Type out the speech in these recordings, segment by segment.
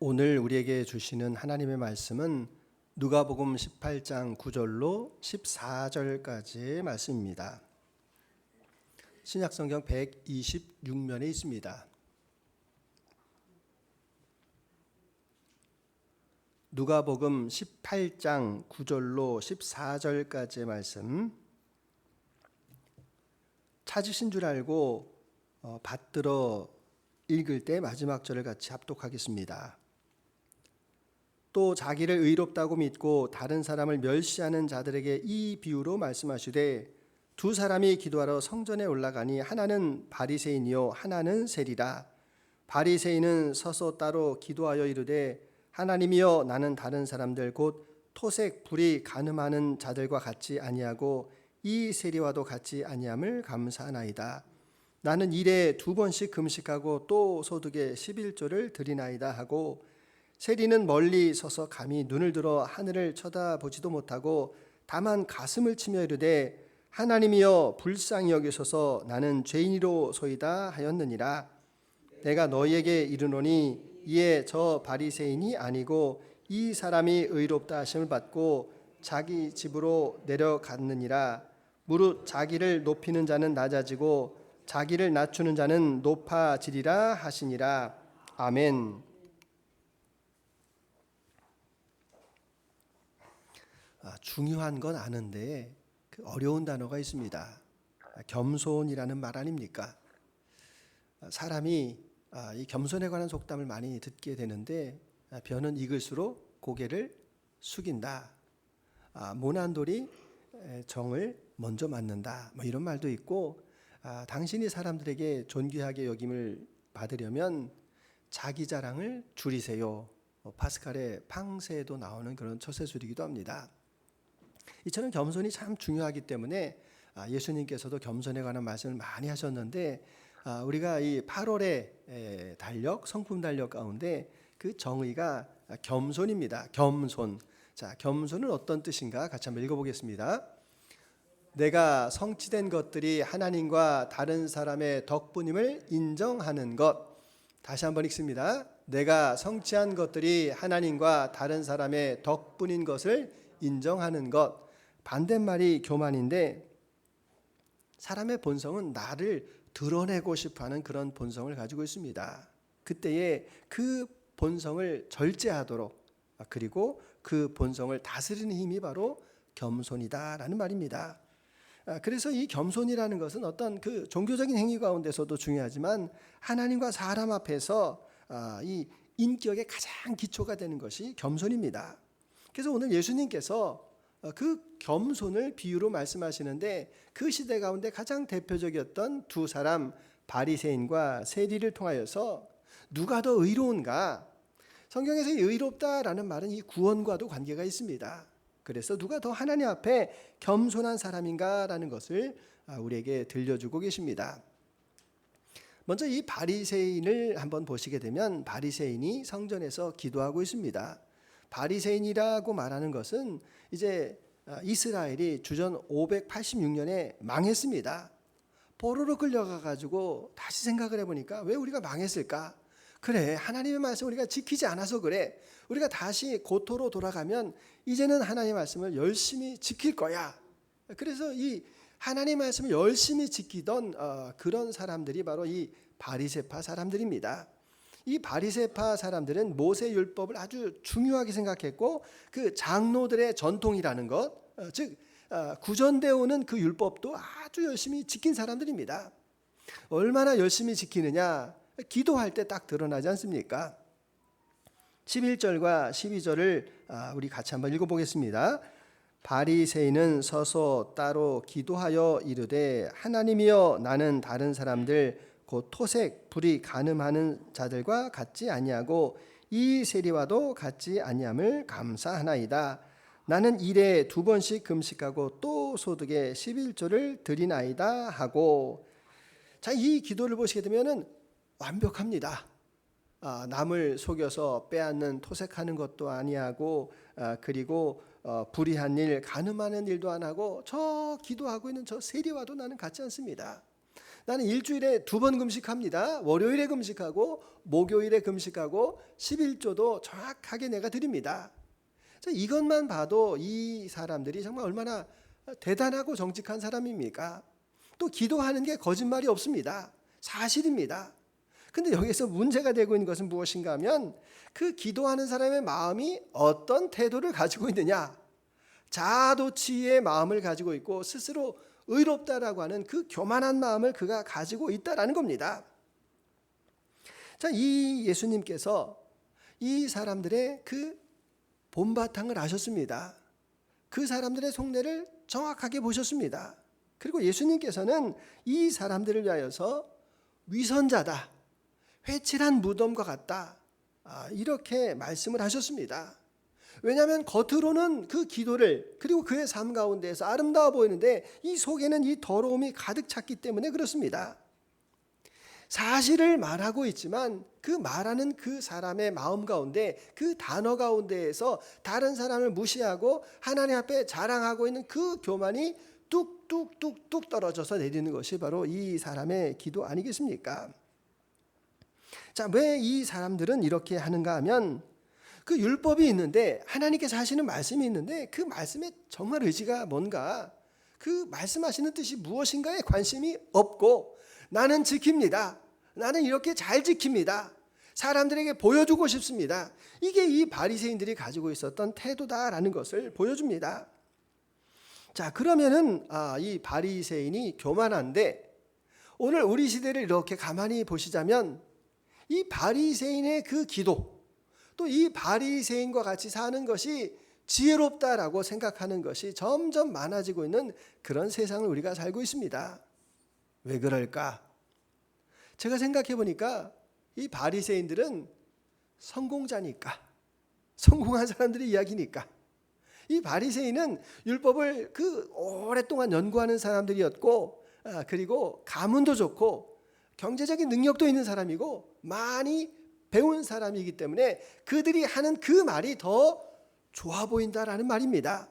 오늘 우리에게 주시는 하나님의 말씀은 누가복음 18장 9절로 14절까지의 말씀입니다. 신약성경 126면에 있습니다. 누가복음 18장 9절로 14절까지의 말씀, 찾으신 줄 알고 받들어 읽을 때 마지막 절을 같이 합독하겠습니다. 또 자기를 의롭다고 믿고 다른 사람을 멸시하는 자들에게 이 비유로 말씀하시되, 두 사람이 기도하러 성전에 올라가니 하나는 바리새인이요 하나는 세리라. 바리새인은 서서 따로 기도하여 이르되, 하나님이여, 나는 다른 사람들 곧 토색 불이 간음하는 자들과 같지 아니하고 이 세리와도 같지 아니함을 감사하나이다. 나는 일에 2번씩 금식하고 또 소득의 11조를 드리나이다 하고, 세리는 멀리 서서 감히 눈을 들어 하늘을 쳐다보지도 못하고 다만 가슴을 치며 이르되, 하나님이여, 불쌍히 여기소서, 나는 죄인이로소이다 하였느니라. 내가 너희에게 이르노니 이에 저 바리새인이 아니고 이 사람이 의롭다 하심을 받고 자기 집으로 내려갔느니라. 무릇 자기를 높이는 자는 낮아지고 자기를 낮추는 자는 높아지리라 하시니라. 아멘. 중요한 건 아는데 어려운 단어가 있습니다. 겸손이라는 말 아닙니까? 사람이 이 겸손에 관한 속담을 많이 듣게 되는데, 벼는 익을수록 고개를 숙인다. 모난 돌이 정을 먼저 맞는다. 이런 말도 있고, 당신이 사람들에게 존귀하게 여김을 받으려면 자기 자랑을 줄이세요. 파스칼의 팡세에도 나오는 그런 처세술이기도 합니다. 이처럼 겸손이 참 중요하기 때문에 예수님께서도 겸손에 관한 말씀을 많이 하셨는데, 우리가 이 8월의 달력, 성품 달력 가운데 그 정의가 겸손입니다. 겸손. 자, 겸손은 어떤 뜻인가 같이 한번 읽어보겠습니다. 내가 성취된 것들이 하나님과 다른 사람의 덕분임을 인정하는 것. 다시 한번 읽습니다. 내가 성취한 것들이 하나님과 다른 사람의 덕분인 것을 인정하는 것. 반대말이 교만인데, 사람의 본성은 나를 드러내고 싶어하는 그런 본성을 가지고 있습니다. 그때에 그 본성을 절제하도록, 그리고 그 본성을 다스리는 힘이 바로 겸손이다라는 말입니다. 그래서 이 겸손이라는 것은 어떤 그 종교적인 행위 가운데서도 중요하지만 하나님과 사람 앞에서 이 인격의 가장 기초가 되는 것이 겸손입니다. 그래서 오늘 예수님께서 그 겸손을 비유로 말씀하시는데, 그 시대 가운데 가장 대표적이었던 두 사람, 바리새인과 세리를 통하여서 누가 더 의로운가? 성경에서 의롭다라는 말은 이 구원과도 관계가 있습니다. 그래서 누가 더 하나님 앞에 겸손한 사람인가라는 것을 우리에게 들려주고 계십니다. 먼저 이 바리새인을 한번 보시게 되면, 바리새인이 성전에서 기도하고 있습니다. 바리새인이라고 말하는 것은 이제 이스라엘이 주전 586년에 망했습니다. 포로로 끌려가 가지고 다시 생각을 해보니까, 왜 우리가 망했을까? 그래, 하나님의 말씀 우리가 지키지 않아서 그래. 우리가 다시 고토로 돌아가면 이제는 하나님의 말씀을 열심히 지킬 거야. 그래서 이 하나님의 말씀을 열심히 지키던 그런 사람들이 바로 이 바리새파 사람들입니다. 이 바리새파 사람들은 모세 율법을 아주 중요하게 생각했고, 그 장로들의 전통이라는 것, 즉 구전되어 오는 그 율법도 아주 열심히 지킨 사람들입니다. 얼마나 열심히 지키느냐, 기도할 때 딱 드러나지 않습니까? 11절과 12절을 우리 같이 한번 읽어보겠습니다. 바리새인은 서서 따로 기도하여 이르되, 하나님이여, 나는 다른 사람들 곧 토색 불이 간음하는 자들과 같지 아니하고 이 세리와도 같지 아니함을 감사하나이다. 나는 일에 2번씩 금식하고 또 소득의 11조를 드리나이다 하고. 자, 이 기도를 보시게 되면은 완벽합니다. 남을 속여서 빼앗는 토색하는 것도 아니하고, 그리고 불의한 일, 간음하는 일도 안 하고, 저 기도하고 있는 저 세리와도 나는 같지 않습니다. 나는 일주일에 2번 금식합니다. 월요일에 금식하고 목요일에 금식하고 11조도 정확하게 내가 드립니다. 이것만 봐도 이 사람들이 정말 얼마나 대단하고 정직한 사람입니까? 또 기도하는 게 거짓말이 없습니다. 사실입니다. 근데 여기서 문제가 되고 있는 것은 무엇인가 하면 그 기도하는 사람의 마음이 어떤 태도를 가지고 있느냐, 자아도취의 마음을 가지고 있고 스스로 의롭다라고 하는 그 교만한 마음을 그가 가지고 있다라는 겁니다. 자, 이 예수님께서 이 사람들의 그 본바탕을 아셨습니다. 그 사람들의 속내를 정확하게 보셨습니다. 그리고 예수님께서는 이 사람들을 위하여서 위선자다, 회칠한 무덤과 같다, 이렇게 말씀을 하셨습니다. 왜냐하면 겉으로는 그 기도를 그리고 그의 삶 가운데에서 아름다워 보이는데 이 속에는 이 더러움이 가득 찼기 때문에 그렇습니다. 사실을 말하고 있지만 그 말하는 그 사람의 마음 가운데, 그 단어 가운데에서 다른 사람을 무시하고 하나님 앞에 자랑하고 있는 그 교만이 뚝뚝뚝뚝 떨어져서 내리는 것이 바로 이 사람의 기도 아니겠습니까? 자, 왜 이 사람들은 이렇게 하는가 하면 그 율법이 있는데, 하나님께서 하시는 말씀이 있는데 그 말씀에 정말 의지가 뭔가, 그 말씀하시는 뜻이 무엇인가에 관심이 없고, 나는 지킵니다, 나는 이렇게 잘 지킵니다, 사람들에게 보여주고 싶습니다, 이게 이 바리새인들이 가지고 있었던 태도다라는 것을 보여줍니다. 자, 그러면은 이 바리새인이 교만한데, 오늘 우리 시대를 이렇게 가만히 보시자면 이 바리새인의 그 기도, 또 이 바리새인과 같이 사는 것이 지혜롭다라고 생각하는 것이 점점 많아지고 있는 그런 세상을 우리가 살고 있습니다. 왜 그럴까? 제가 생각해 보니까 이 바리새인들은 성공자니까, 성공한 사람들의 이야기니까. 이 바리새인은 율법을 그 오랫동안 연구하는 사람들이었고, 그리고 가문도 좋고 경제적인 능력도 있는 사람이고 많이 배운 사람이기 때문에 그들이 하는 그 말이 더 좋아 보인다라는 말입니다.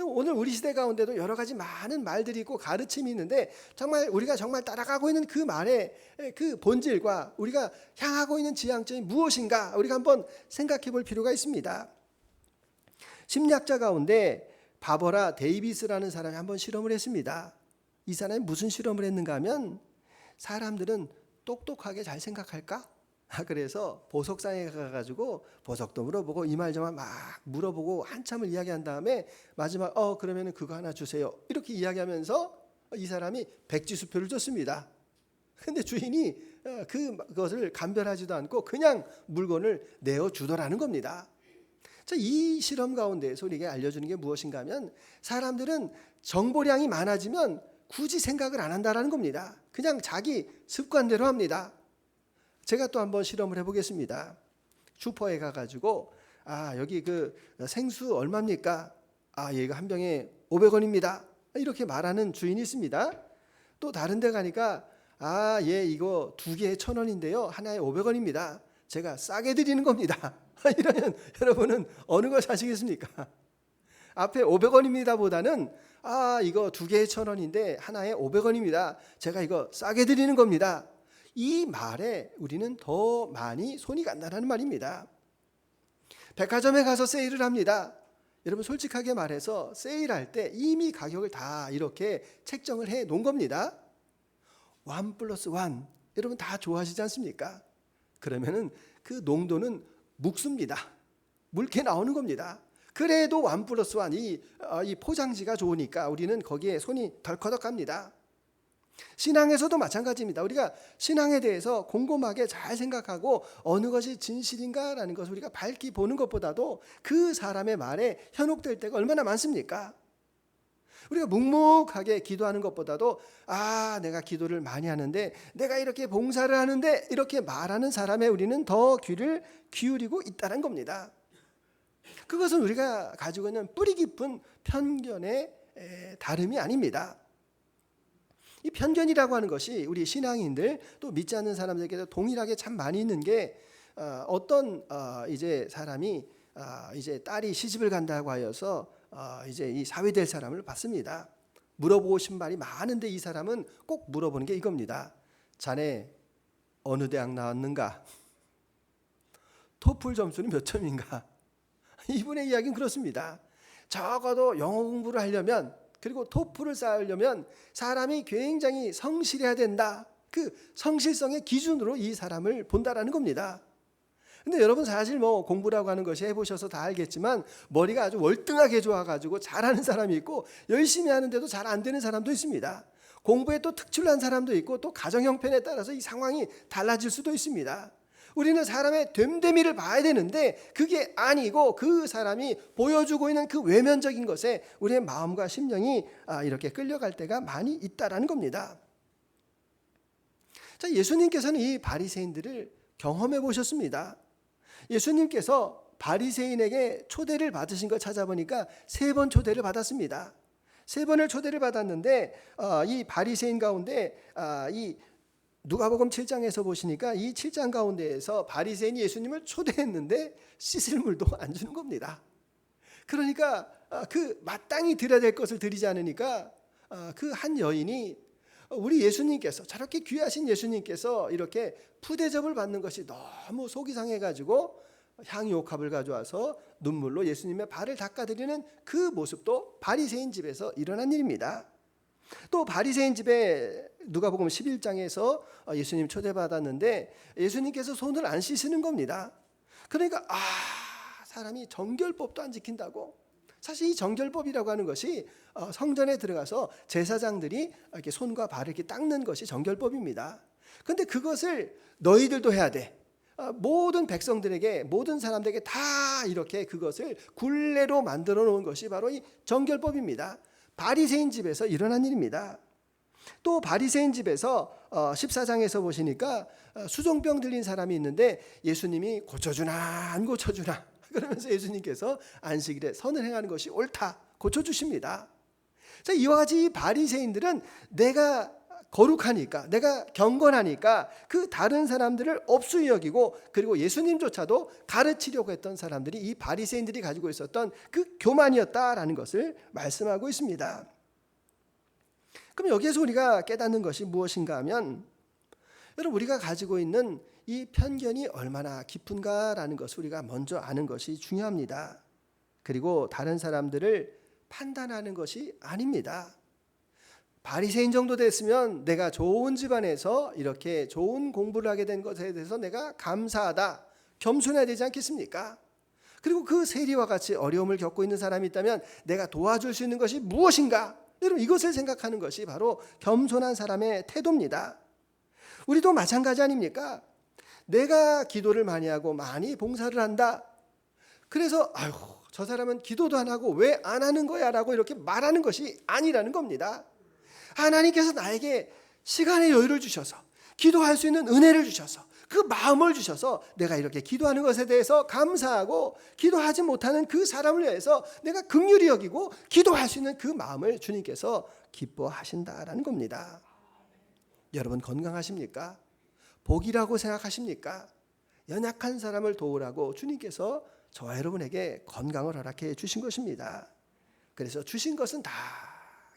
오늘 우리 시대 가운데도 여러 가지 많은 말들이 있고 가르침이 있는데, 정말 우리가 정말 따라가고 있는 그 말의 그 본질과 우리가 향하고 있는 지향점이 무엇인가, 우리가 한번 생각해 볼 필요가 있습니다. 심리학자 가운데 바버라 데이비스라는 사람이 한번 실험을 했습니다. 이 사람이 무슨 실험을 했는가 하면, 사람들은 똑똑하게 잘 생각할까? 그래서 보석상에 가가지고 보석도 물어보고 이 말 저 말 막 물어보고 한참을 이야기한 다음에 마지막 그러면은 그거 하나 주세요, 이렇게 이야기하면서 이 사람이 백지수표를 줬습니다. 근데 주인이 그것을 감별하지도 않고 그냥 물건을 내어주더라는 겁니다. 자, 이 실험 가운데에서 우리에게 알려주는 게 무엇인가 하면, 사람들은 정보량이 많아지면 굳이 생각을 안 한다라는 겁니다. 그냥 자기 습관대로 합니다. 제가 또 한번 실험을 해보겠습니다. 슈퍼에 가가지고 여기 그 생수 얼마입니까? 얘가 한 병에 500원입니다. 이렇게 말하는 주인이 있습니다. 또 다른 데 가니까 예, 이거 2개에 1,000원인데요, 하나에 500원입니다. 제가 싸게 드리는 겁니다. 이러면 여러분은 어느 걸 사시겠습니까? 앞에 500원입니다 보다는 이거 2개에 1,000원인데 하나에 500원입니다. 제가 이거 싸게 드리는 겁니다. 이 말에 우리는 더 많이 손이 간다는 말입니다. 백화점에 가서 세일을 합니다. 여러분, 솔직하게 말해서 세일할 때 이미 가격을 다 이렇게 책정을 해 놓은 겁니다. 1+1, 여러분 다 좋아하시지 않습니까? 그러면은 그 농도는 묵습니다. 묽게 나오는 겁니다. 그래도 1+1, 이 포장지가 좋으니까 우리는 거기에 손이 덜커덕합니다. 신앙에서도 마찬가지입니다. 우리가 신앙에 대해서 곰곰하게 잘 생각하고 어느 것이 진실인가라는 것을 우리가 밝히 보는 것보다도 그 사람의 말에 현혹될 때가 얼마나 많습니까? 우리가 묵묵하게 기도하는 것보다도 내가 기도를 많이 하는데, 내가 이렇게 봉사를 하는데, 이렇게 말하는 사람에 우리는 더 귀를 기울이고 있다는 겁니다. 그것은 우리가 가지고 있는 뿌리 깊은 편견의 다름이 아닙니다. 이 편견이라고 하는 것이 우리 신앙인들 또 믿지 않는 사람들에게도 동일하게 참 많이 있는 게, 어떤 이제 사람이 이제 딸이 시집을 간다고 하여서 이제 이 사위될 사람을 봤습니다. 물어보고 싶은 말이 많은데 이 사람은 꼭 물어보는 게 이겁니다. 자네 어느 대학 나왔는가? 토플 점수는 몇 점인가? 이분의 이야기는 그렇습니다. 적어도 영어 공부를 하려면, 그리고 토플을 쌓으려면 사람이 굉장히 성실해야 된다. 그 성실성의 기준으로 이 사람을 본다라는 겁니다. 근데 여러분 사실 뭐 공부라고 하는 것이 해보셔서 다 알겠지만 머리가 아주 월등하게 좋아가지고 잘하는 사람이 있고 열심히 하는데도 잘 안 되는 사람도 있습니다. 공부에 또 특출난 사람도 있고 또 가정 형편에 따라서 이 상황이 달라질 수도 있습니다. 우리는 사람의 됨됨이를 봐야 되는데 그게 아니고 그 사람이 보여주고 있는 그 외면적인 것에 우리의 마음과 심령이 이렇게 끌려갈 때가 많이 있다라는 겁니다. 자, 예수님께서는 이 바리새인들을 경험해 보셨습니다. 예수님께서 바리새인에게 초대를 받으신 걸 찾아보니까 3번 초대를 받았습니다. 3번을 초대를 받았는데 이 바리새인 가운데 이 누가복음 7장에서 보시니까 이 7장 가운데에서 바리새인이 예수님을 초대했는데 씻을 물도 안 주는 겁니다. 그러니까 그 마땅히 드려야 될 것을 드리지 않으니까 그 한 여인이 우리 예수님께서, 저렇게 귀하신 예수님께서 이렇게 푸대접을 받는 것이 너무 속이 상해가지고 향유옥합을 가져와서 눈물로 예수님의 발을 닦아드리는 그 모습도 바리새인 집에서 일어난 일입니다. 또 바리새인 집에 누가복음 11장에서 예수님 초대받았는데 예수님께서 손을 안 씻으는 겁니다. 그러니까 사람이 정결법도 안 지킨다고. 사실 이 정결법이라고 하는 것이 성전에 들어가서 제사장들이 이렇게 손과 발을 이렇게 닦는 것이 정결법입니다. 그런데 그것을 너희들도 해야 돼. 모든 백성들에게, 모든 사람들에게 다 이렇게 그것을 굴레로 만들어 놓은 것이 바로 이 정결법입니다. 바리새인 집에서 일어난 일입니다. 또 바리새인 집에서 14장에서 보시니까 수종병 들린 사람이 있는데 예수님이 고쳐주나 안 고쳐주나 그러면서 예수님께서 안식일에 선을 행하는 것이 옳다 고쳐주십니다. 자, 이와 같이 이 바리새인들은 내가 거룩하니까, 내가 경건하니까 그 다른 사람들을 업수히 여기고, 그리고 예수님조차도 가르치려고 했던 사람들이 이 바리새인들이 가지고 있었던 그 교만이었다라는 것을 말씀하고 있습니다. 그럼 여기에서 우리가 깨닫는 것이 무엇인가 하면, 여러분 우리가 가지고 있는 이 편견이 얼마나 깊은가라는 것을 우리가 먼저 아는 것이 중요합니다. 그리고 다른 사람들을 판단하는 것이 아닙니다. 바리새인 정도 됐으면 내가 좋은 집안에서 이렇게 좋은 공부를 하게 된 것에 대해서 내가 감사하다, 겸손해야 되지 않겠습니까? 그리고 그 세리와 같이 어려움을 겪고 있는 사람이 있다면 내가 도와줄 수 있는 것이 무엇인가? 여러분 이것을 생각하는 것이 바로 겸손한 사람의 태도입니다. 우리도 마찬가지 아닙니까? 내가 기도를 많이 하고 많이 봉사를 한다. 그래서 저 사람은 기도도 안 하고 왜 안 하는 거야? 라고 이렇게 말하는 것이 아니라는 겁니다. 하나님께서 나에게 시간의 여유를 주셔서, 기도할 수 있는 은혜를 주셔서, 그 마음을 주셔서 내가 이렇게 기도하는 것에 대해서 감사하고, 기도하지 못하는 그 사람을 위해서 내가 긍휼히 여기고 기도할 수 있는 그 마음을 주님께서 기뻐하신다라는 겁니다. 여러분 건강하십니까? 복이라고 생각하십니까? 연약한 사람을 도우라고 주님께서 저와 여러분에게 건강을 허락해 주신 것입니다. 그래서 주신 것은 다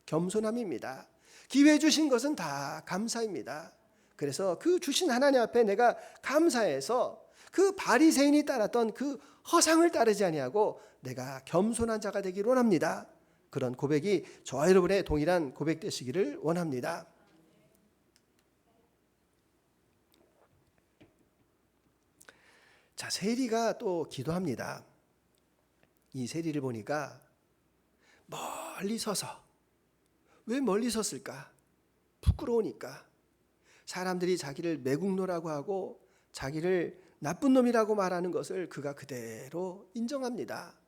겸손함입니다. 기회 주신 것은 다 감사입니다. 그래서 그 주신 하나님 앞에 내가 감사해서 그 바리새인이 따랐던 그 허상을 따르지 아니하고 내가 겸손한 자가 되기를 원합니다. 그런 고백이 저와 여러분의 동일한 고백 되시기를 원합니다. 자, 세리가 또 기도합니다. 이 세리를 보니까 멀리 서서, 왜 멀리 섰을까? 부끄러우니까. 사람들이 자기를 매국노라고 하고 자기를 나쁜 놈이라고 말하는 것을 그가 그대로 인정합니다.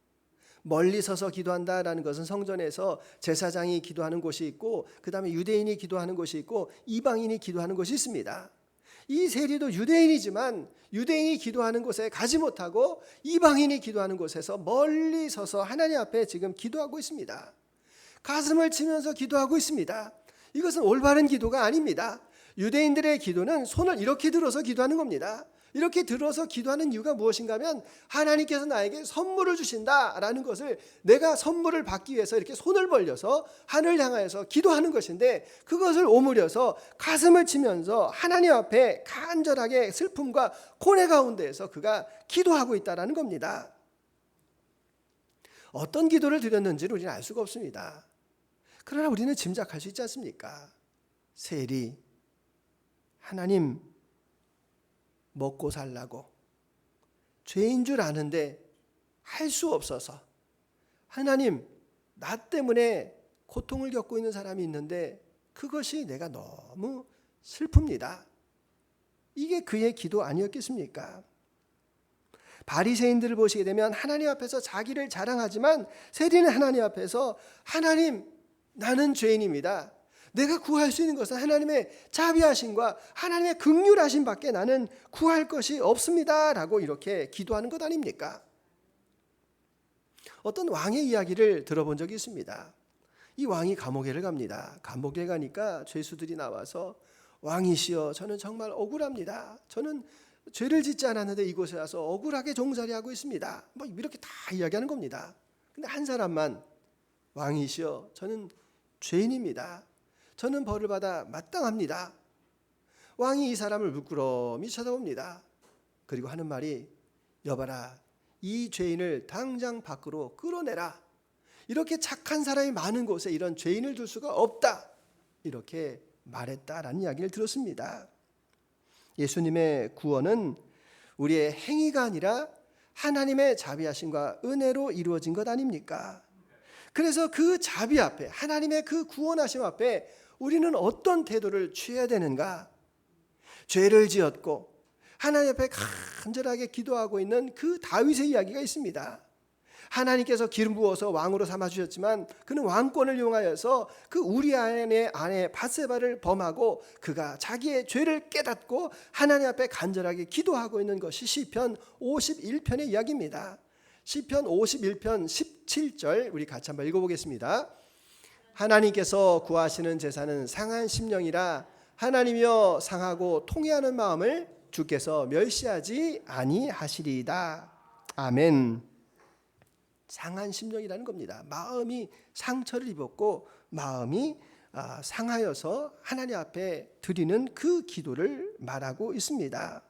멀리 서서 기도한다라는 것은 성전에서 제사장이 기도하는 곳이 있고, 그 다음에 유대인이 기도하는 곳이 있고, 이방인이 기도하는 곳이 있습니다. 이 세리도 유대인이지만 유대인이 기도하는 곳에 가지 못하고 이방인이 기도하는 곳에서 멀리 서서 하나님 앞에 지금 기도하고 있습니다. 가슴을 치면서 기도하고 있습니다. 이것은 올바른 기도가 아닙니다. 유대인들의 기도는 손을 이렇게 들어서 기도하는 겁니다. 이렇게 들어서 기도하는 이유가 무엇인가 하면 하나님께서 나에게 선물을 주신다라는 것을, 내가 선물을 받기 위해서 이렇게 손을 벌려서 하늘을 향하여서 기도하는 것인데, 그것을 오므려서 가슴을 치면서 하나님 앞에 간절하게 슬픔과 고뇌 가운데에서 그가 기도하고 있다라는 겁니다. 어떤 기도를 드렸는지를 우리는 알 수가 없습니다. 그러나 우리는 짐작할 수 있지 않습니까? 세리, 하나님 먹고 살라고 죄인 줄 아는데 할 수 없어서, 하나님 나 때문에 고통을 겪고 있는 사람이 있는데 그것이 내가 너무 슬픕니다. 이게 그의 기도 아니었겠습니까? 바리새인들을 보시게 되면 하나님 앞에서 자기를 자랑하지만, 세리는 하나님 앞에서 하나님 나는 죄인입니다. 내가 구할 수 있는 것은 하나님의 자비하심과 하나님의 긍휼하심 밖에 나는 구할 것이 없습니다 라고 이렇게 기도하는 것 아닙니까? 어떤 왕의 이야기를 들어본 적이 있습니다. 이 왕이 감옥에를 갑니다. 감옥에 가니까 죄수들이 나와서, 왕이시여 저는 정말 억울합니다. 저는 죄를 짓지 않았는데 이곳에 와서 억울하게 종살이하고 있습니다. 뭐 이렇게 다 이야기하는 겁니다. 근데 한 사람만, 왕이시여 저는 죄인입니다. 저는 벌을 받아 마땅합니다. 왕이 이 사람을 물끄러미 쳐다봅니다. 그리고 하는 말이, 여봐라 이 죄인을 당장 밖으로 끌어내라. 이렇게 착한 사람이 많은 곳에 이런 죄인을 둘 수가 없다. 이렇게 말했다라는 이야기를 들었습니다. 예수님의 구원은 우리의 행위가 아니라 하나님의 자비하심과 은혜로 이루어진 것 아닙니까? 그래서 그 자비 앞에, 하나님의 그 구원하심 앞에 우리는 어떤 태도를 취해야 되는가? 죄를 지었고 하나님 앞에 간절하게 기도하고 있는 그 다윗의 이야기가 있습니다. 하나님께서 기름 부어서 왕으로 삼아주셨지만 그는 왕권을 이용하여서 그 우리아의 아내 밧세바를 범하고 그가 자기의 죄를 깨닫고 하나님 앞에 간절하게 기도하고 있는 것이 시편 51편의 이야기입니다. 시편 51편 17절 우리 같이 한번 읽어보겠습니다. 하나님께서 구하시는 제사는 상한 심령이라, 하나님이여 상하고 통회하는 마음을 주께서 멸시하지 아니하시리이다. 아멘. 상한 심령이라는 겁니다. 마음이 상처를 입었고 마음이 상하여서 하나님 앞에 드리는 그 기도를 말하고 있습니다.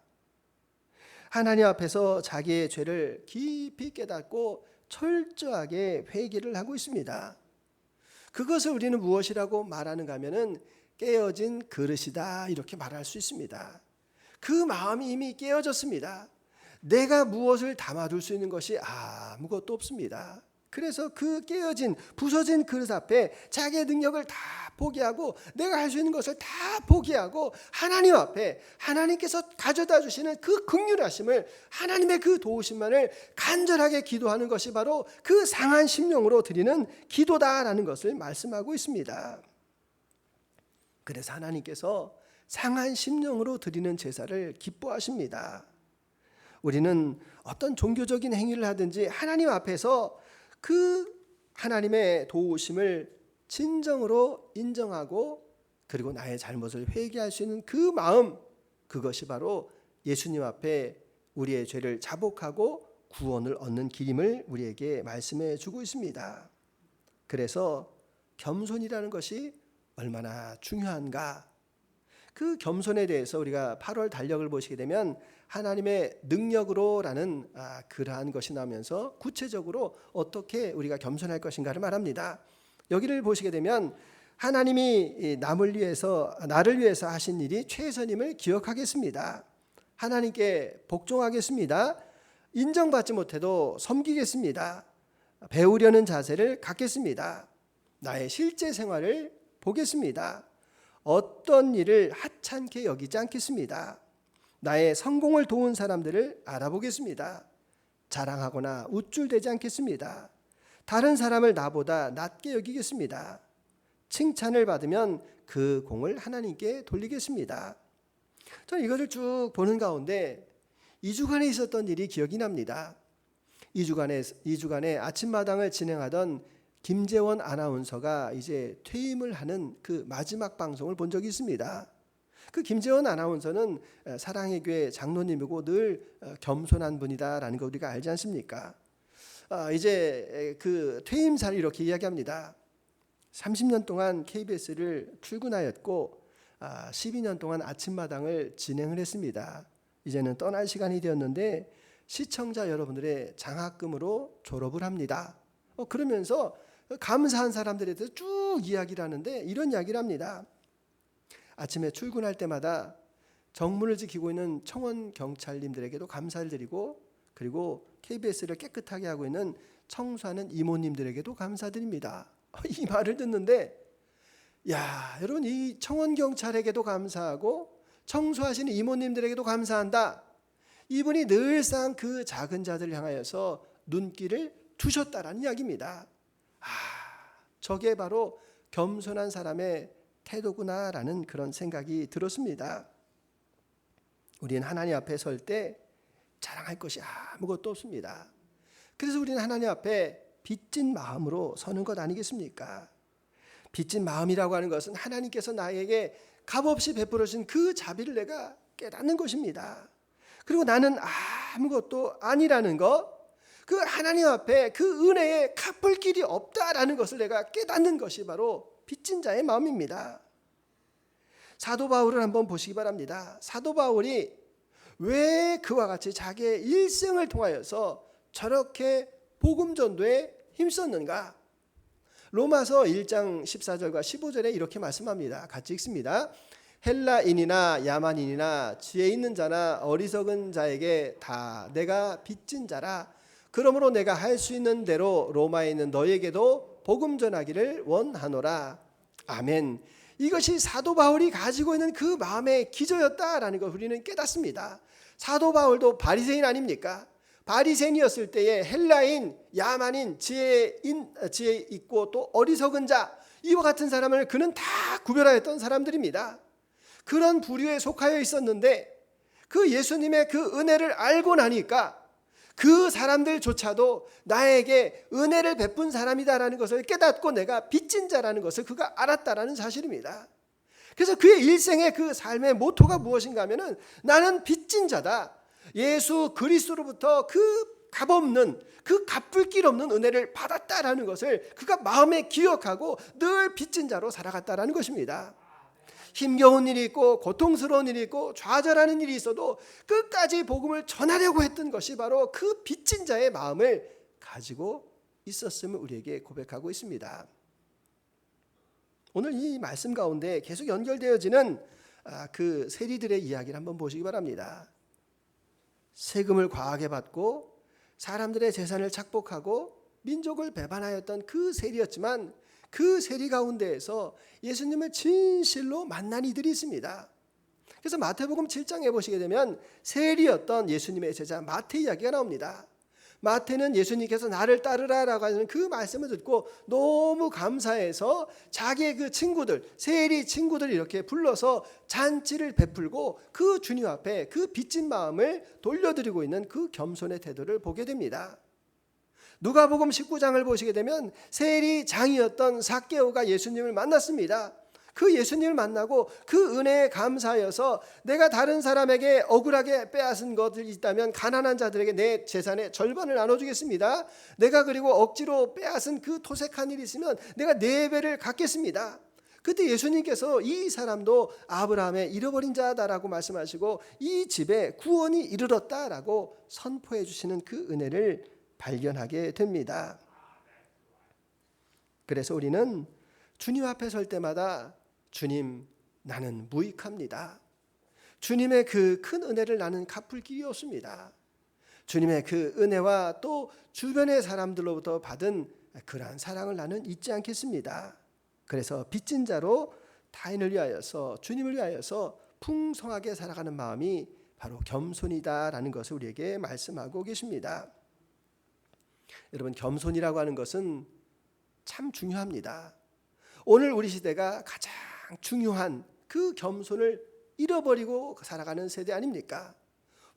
하나님 앞에서 자기의 죄를 깊이 깨닫고 철저하게 회개를 하고 있습니다. 그것을 우리는 무엇이라고 말하는가 하면은 깨어진 그릇이다 이렇게 말할 수 있습니다. 그 마음이 이미 깨어졌습니다. 내가 무엇을 담아둘 수 있는 것이 아무것도 없습니다. 그래서 그 깨어진 부서진 그릇 앞에 자기의 능력을 다 포기하고 내가 할 수 있는 것을 다 포기하고 하나님 앞에 하나님께서 가져다 주시는 그 긍휼하심을, 하나님의 그 도우심만을 간절하게 기도하는 것이 바로 그 상한 심령으로 드리는 기도다라는 것을 말씀하고 있습니다. 그래서 하나님께서 상한 심령으로 드리는 제사를 기뻐하십니다. 우리는 어떤 종교적인 행위를 하든지 하나님 앞에서 그 하나님의 도우심을 진정으로 인정하고 그리고 나의 잘못을 회개할 수 있는 그 마음, 그것이 바로 예수님 앞에 우리의 죄를 자복하고 구원을 얻는 길임을 우리에게 말씀해 주고 있습니다. 그래서 겸손이라는 것이 얼마나 중요한가? 그 겸손에 대해서 우리가 8월 달력을 보시게 되면 하나님의 능력으로라는 그러한 것이 나오면서 구체적으로 어떻게 우리가 겸손할 것인가를 말합니다. 여기를 보시게 되면 하나님이 나를 위해서 하신 일이 최선임을 기억하겠습니다. 하나님께 복종하겠습니다. 인정받지 못해도 섬기겠습니다. 배우려는 자세를 갖겠습니다. 나의 실제 생활을 보겠습니다. 어떤 일을 하찮게 여기지 않겠습니다. 나의 성공을 도운 사람들을 알아보겠습니다. 자랑하거나 우쭐대지 않겠습니다. 다른 사람을 나보다 낮게 여기겠습니다. 칭찬을 받으면 그 공을 하나님께 돌리겠습니다. 저는 이것을 쭉 보는 가운데 2주간에 있었던 일이 기억이 납니다. 2주간에 아침마당을 진행하던 김재원 아나운서가 이제 퇴임을 하는 그 마지막 방송을 본 적이 있습니다. 그 김재원 아나운서는 사랑의 교회 장로님이고 늘 겸손한 분이다라는 거 우리가 알지 않습니까? 이제 그 퇴임사를 이렇게 이야기합니다. 30년 동안 KBS를 출근하였고 12년 동안 아침마당을 진행을 했습니다. 이제는 떠날 시간이 되었는데 시청자 여러분들의 장학금으로 졸업을 합니다. 그러면서 감사한 사람들에 대해서 쭉 이야기를 하는데 이런 이야기를 합니다. 아침에 출근할 때마다 정문을 지키고 있는 청원 경찰님들에게도 감사를 드리고, 그리고 KBS를 깨끗하게 하고 있는 청소하는 이모님들에게도 감사드립니다. 이 말을 듣는데, 야, 여러분, 이 청원 경찰에게도 감사하고 청소하시는 이모님들에게도 감사한다. 이분이 늘상 그 작은 자들을 향하여서 눈길을 두셨다라는 이야기입니다. 저게 바로 겸손한 사람의 태도구나라는 그런 생각이 들었습니다. 우리는 하나님 앞에 설 때 자랑할 것이 아무것도 없습니다. 그래서 우리는 하나님 앞에 빚진 마음으로 서는 것 아니겠습니까? 빚진 마음이라고 하는 것은 하나님께서 나에게 값없이 베풀어 주신 그 자비를 내가 깨닫는 것입니다. 그리고 나는 아무것도 아니라는 것, 그 하나님 앞에 그 은혜에 갚을 길이 없다라는 것을 내가 깨닫는 것이 바로 빚진 자의 마음입니다. 사도 바울을 한번 보시기 바랍니다. 사도 바울이 왜 그와 같이 자기의 일생을 통하여서 저렇게 복음 전도에 힘썼는가? 로마서 1장 14절과 15절에 이렇게 말씀합니다. 같이 읽습니다. 헬라인이나 야만인이나 지혜 있는 자나 어리석은 자에게 다 내가 빚진 자라. 그러므로 내가 할 수 있는 대로 로마에 있는 너에게도 복음 전하기를 원하노라. 아멘. 이것이 사도 바울이 가지고 있는 그 마음의 기저였다라는 걸 우리는 깨닫습니다. 사도 바울도 바리새인 아닙니까? 바리새인이었을 때에 헬라인, 야만인, 지혜 있고 또 어리석은 자, 이와 같은 사람을 그는 다 구별하였던 사람들입니다. 그런 부류에 속하여 있었는데 그 예수님의 그 은혜를 알고 나니까 그 사람들조차도 나에게 은혜를 베푼 사람이다라는 것을 깨닫고 내가 빚진 자라는 것을 그가 알았다라는 사실입니다. 그래서 그의 일생의 그 삶의 모토가 무엇인가 하면은 나는 빚진 자다. 예수 그리스도로부터 그 값없는, 그 갚을 길 없는 은혜를 받았다라는 것을 그가 마음에 기억하고 늘 빚진 자로 살아갔다라는 것입니다. 힘겨운 일이 있고 고통스러운 일이 있고 좌절하는 일이 있어도 끝까지 복음을 전하려고 했던 것이 바로 그 빚진 자의 마음을 가지고 있었음을 우리에게 고백하고 있습니다. 오늘 이 말씀 가운데 계속 연결되어지는 그 세리들의 이야기를 한번 보시기 바랍니다. 세금을 과하게 받고 사람들의 재산을 착복하고 민족을 배반하였던 그 세리였지만 그 세리 가운데에서 예수님을 진실로 만난 이들이 있습니다. 그래서 마태복음 7장에 보시게 되면 세리였던 예수님의 제자 마태 이야기가 나옵니다. 마태는 예수님께서 나를 따르라라고 하는 그 말씀을 듣고 너무 감사해서 자기의 그 친구들, 세리 친구들 이렇게 불러서 잔치를 베풀고 그 주님 앞에 그 빚진 마음을 돌려드리고 있는 그 겸손의 태도를 보게 됩니다. 누가복음 19장을 보시게 되면 세리장이었던 삭개오가 예수님을 만났습니다. 그 예수님을 만나고 그 은혜에 감사하여서 내가 다른 사람에게 억울하게 빼앗은 것들이 있다면 가난한 자들에게 내 재산의 절반을 나눠주겠습니다. 내가 그리고 억지로 빼앗은 그 토색한 일이 있으면 내가 4배를 갚겠습니다. 그때 예수님께서 이 사람도 아브라함의 잃어버린 자다라고 말씀하시고 이 집에 구원이 이르렀다라고 선포해 주시는 그 은혜를 발견하게 됩니다. 그래서 우리는 주님 앞에 설 때마다 주님, 나는 무익합니다. 주님의 그 큰 은혜를 나는 갚을 길이 없습니다. 주님의 그 은혜와 또 주변의 사람들로부터 받은 그러한 사랑을 나는 잊지 않겠습니다. 그래서 빚진 자로 타인을 위하여서 주님을 위하여서 풍성하게 살아가는 마음이 바로 겸손이다라는 것을 우리에게 말씀하고 계십니다. 여러분, 겸손이라고 하는 것은 참 중요합니다. 오늘 우리 시대가 가장 중요한 그 겸손을 잃어버리고 살아가는 세대 아닙니까?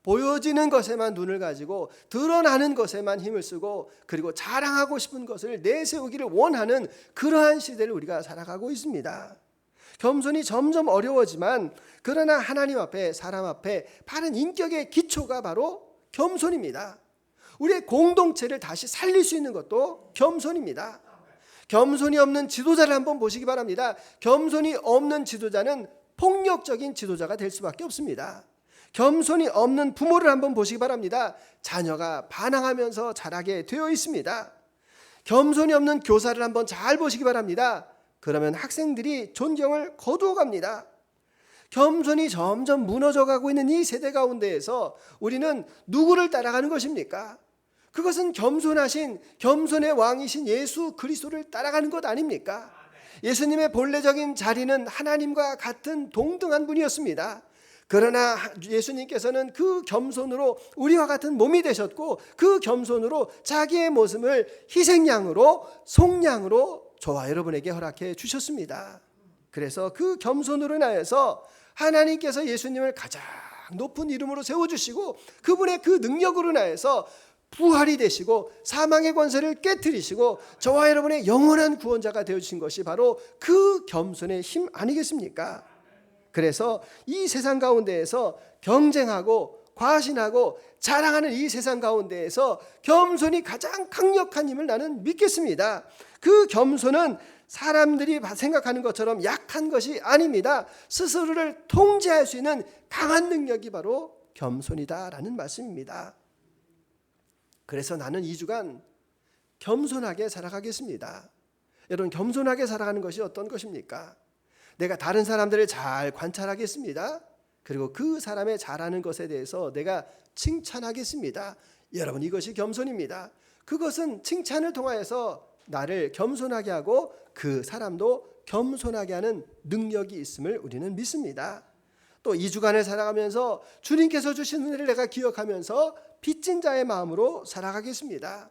보여지는 것에만 눈을 가지고 드러나는 것에만 힘을 쓰고 그리고 자랑하고 싶은 것을 내세우기를 원하는 그러한 시대를 우리가 살아가고 있습니다. 겸손이 점점 어려워지만 그러나 하나님 앞에 사람 앞에 바른 인격의 기초가 바로 겸손입니다. 우리의 공동체를 다시 살릴 수 있는 것도 겸손입니다. 겸손이 없는 지도자를 한번 보시기 바랍니다. 겸손이 없는 지도자는 폭력적인 지도자가 될 수밖에 없습니다. 겸손이 없는 부모를 한번 보시기 바랍니다. 자녀가 반항하면서 자라게 되어 있습니다. 겸손이 없는 교사를 한번 잘 보시기 바랍니다. 그러면 학생들이 존경을 거두어 갑니다. 겸손이 점점 무너져가고 있는 이 세대 가운데에서 우리는 누구를 따라가는 것입니까? 그것은 겸손하신 겸손의 왕이신 예수 그리스도를 따라가는 것 아닙니까? 예수님의 본래적인 자리는 하나님과 같은 동등한 분이었습니다. 그러나 예수님께서는 그 겸손으로 우리와 같은 몸이 되셨고 그 겸손으로 자기의 모습을 희생양으로 속량으로 저와 여러분에게 허락해 주셨습니다. 그래서 그 겸손으로 인하여서 하나님께서 예수님을 가장 높은 이름으로 세워주시고 그분의 그 능력으로 인하여서 부활이 되시고 사망의 권세를 깨뜨리시고 저와 여러분의 영원한 구원자가 되어주신 것이 바로 그 겸손의 힘 아니겠습니까? 그래서 이 세상 가운데에서 경쟁하고 과신하고 자랑하는 이 세상 가운데에서 겸손이 가장 강력한 힘을 나는 믿겠습니다. 그 겸손은 사람들이 생각하는 것처럼 약한 것이 아닙니다. 스스로를 통제할 수 있는 강한 능력이 바로 겸손이다라는 말씀입니다. 그래서 나는 2주간 겸손하게 살아가겠습니다. 여러분, 겸손하게 살아가는 것이 어떤 것입니까? 내가 다른 사람들을 잘 관찰하겠습니다. 그리고 그 사람의 잘하는 것에 대해서 내가 칭찬하겠습니다. 여러분, 이것이 겸손입니다. 그것은 칭찬을 통하여서 나를 겸손하게 하고 그 사람도 겸손하게 하는 능력이 있음을 우리는 믿습니다. 또 2주간을 살아가면서 주님께서 주신 은혜를 내가 기억하면서 빚진 자의 마음으로 살아가겠습니다.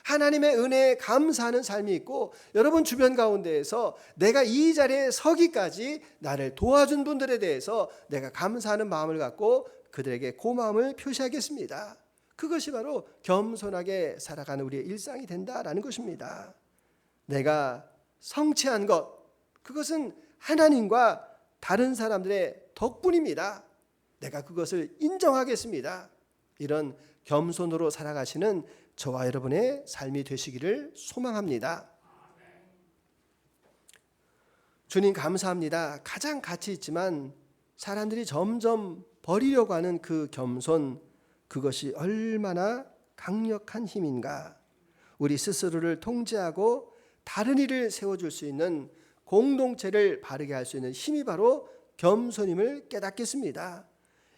하나님의 은혜에 감사하는 삶이 있고 여러분 주변 가운데에서 내가 이 자리에 서기까지 나를 도와준 분들에 대해서 내가 감사하는 마음을 갖고 그들에게 고마움을 표시하겠습니다. 그것이 바로 겸손하게 살아가는 우리의 일상이 된다라는 것입니다. 내가 성취한 것, 그것은 하나님과 다른 사람들의 덕분입니다. 내가 그것을 인정하겠습니다. 이런 겸손으로 살아가시는 저와 여러분의 삶이 되시기를 소망합니다. 주님 감사합니다. 가장 가치 있지만 사람들이 점점 버리려고 하는 그 겸손, 그것이 얼마나 강력한 힘인가. 우리 스스로를 통제하고 다른 일을 세워줄 수 있는 공동체를 바르게 할 수 있는 힘이 바로 겸손임을 깨닫겠습니다.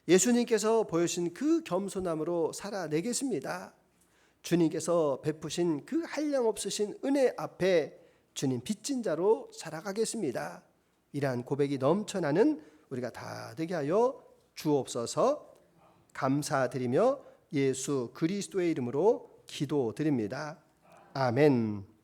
예수님께서 보여주신 그 겸손함으로 살아내겠습니다. 주님께서 베푸신 그 한량없으신 은혜 앞에 주님 빚진 자로 살아가겠습니다. 이러한 고백이 넘쳐나는 우리가 다 되게 하여 주옵소서. 감사드리며 예수 그리스도의 이름으로 기도드립니다. 아멘.